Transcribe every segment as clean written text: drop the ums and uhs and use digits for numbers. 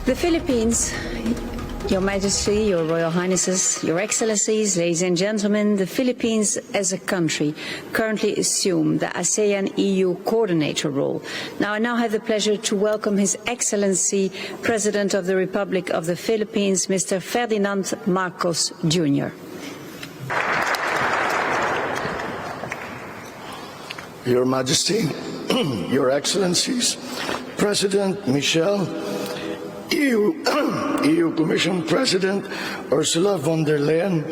The Philippines, Your Majesty, Your Royal Highnesses, Your Excellencies, ladies and gentlemen, the Philippines as a country currently assume the ASEAN-EU coordinator role. I now have the pleasure to welcome His Excellency, President of the Republic of the Philippines, Mr. Ferdinand Marcos Jr. Your Majesty, Your Excellencies, President Michel, EU Commission President Ursula von der Leyen,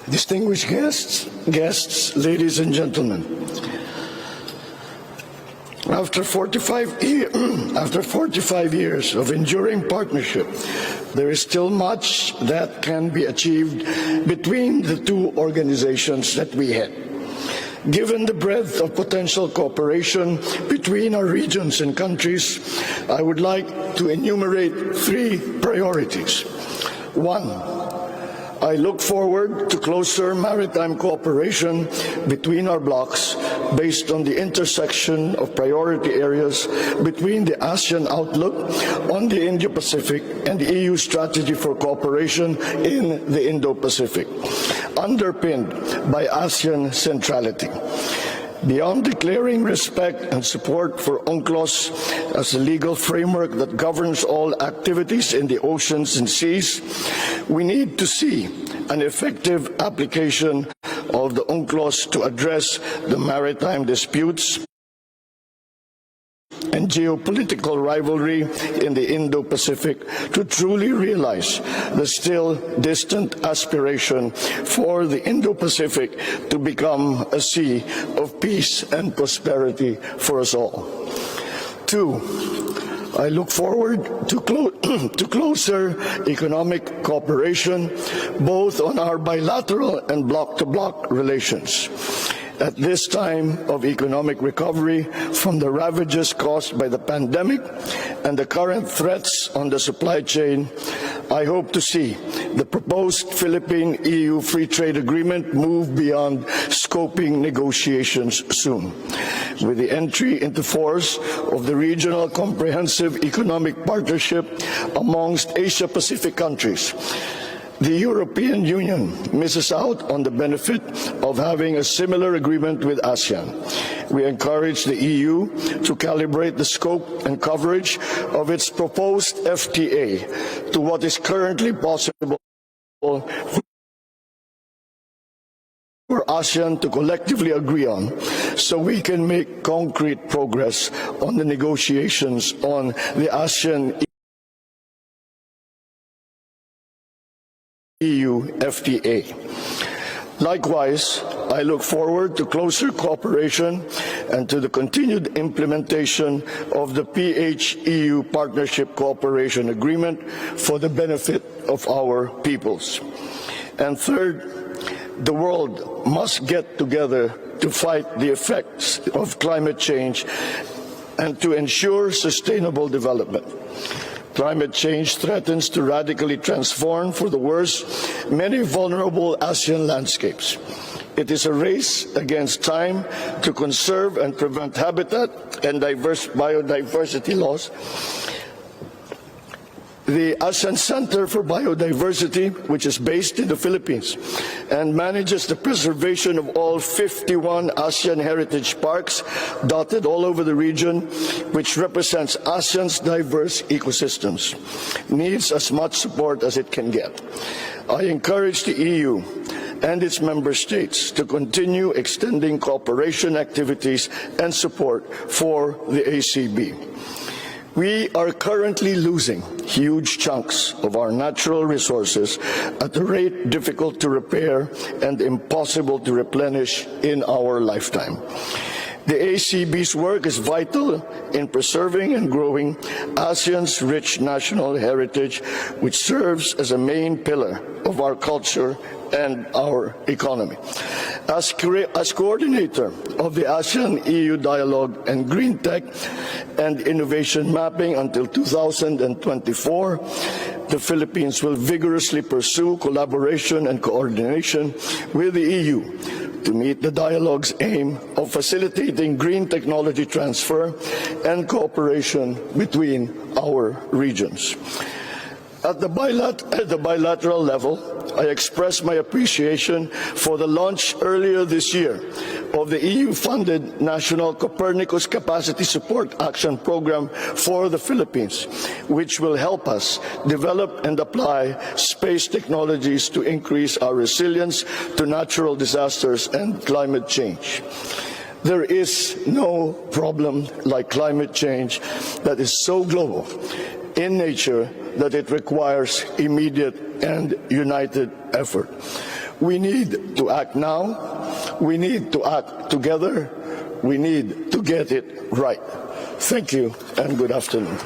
distinguished guests, ladies and gentlemen. After 45 years of enduring partnership, there is still much that can be achieved between the two organizations that we had. Given the breadth of potential cooperation between our regions and countries, I would like to enumerate three priorities. One, I look forward to closer maritime cooperation between our blocs based on the intersection of priority areas between the ASEAN outlook on the Indo-Pacific and the EU strategy for cooperation in the Indo-Pacific, underpinned by ASEAN centrality. Beyond declaring respect and support for UNCLOS as a legal framework that governs all activities in the oceans and seas, we need to see an effective application of the UNCLOS to address the maritime disputes and geopolitical rivalry in the Indo-Pacific to truly realize the still distant aspiration for the Indo-Pacific to become a sea of peace and prosperity for us all. Two, I look forward to closer economic cooperation, both on our bilateral and bloc-to-bloc relations. At this time of economic recovery from the ravages caused by the pandemic and the current threats on the supply chain, I hope to see the proposed Philippine-EU Free Trade Agreement move beyond scoping negotiations soon. With the entry into force of the Regional Comprehensive Economic Partnership amongst Asia-Pacific countries, the European Union misses out on the benefit of having a similar agreement with ASEAN. We encourage the EU to calibrate the scope and coverage of its proposed FTA to what is currently possible for ASEAN to collectively agree on, so we can make concrete progress on the negotiations on the ASEAN EU FTA. Likewise, I look forward to closer cooperation and to the continued implementation of the PH-EU Partnership Cooperation Agreement for the benefit of our peoples. And third, the world must get together to fight the effects of climate change and to ensure sustainable development. Climate change threatens to radically transform for the worse many vulnerable ASEAN landscapes. It is a race against time to conserve and prevent habitat and biodiversity loss. The ASEAN Center for Biodiversity, which is based in the Philippines and manages the preservation of all 51 ASEAN heritage parks dotted all over the region, which represents ASEAN's diverse ecosystems, needs as much support as it can get. I encourage the EU and its member states to continue extending cooperation activities and support for the ACB. We are currently losing huge chunks of our natural resources at a rate difficult to repair and impossible to replenish in our lifetime. The ACB's work is vital in preserving and growing ASEAN's rich national heritage, which serves as a main pillar of our culture and our economy. As coordinator of the ASEAN-EU Dialogue and Green Tech and Innovation Mapping until 2024, the Philippines will vigorously pursue collaboration and coordination with the EU to meet the dialogue's aim of facilitating green technology transfer and cooperation between our our regions. At the bilateral level, I express my appreciation for the launch earlier this year of the EU-funded National Copernicus Capacity Support Action Program for the Philippines, which will help us develop and apply space technologies to increase our resilience to natural disasters and climate change. There is no problem like climate change that is so global in nature that it requires immediate and united effort. We need to act now. We need to act together. We need to get it right. Thank you and good afternoon.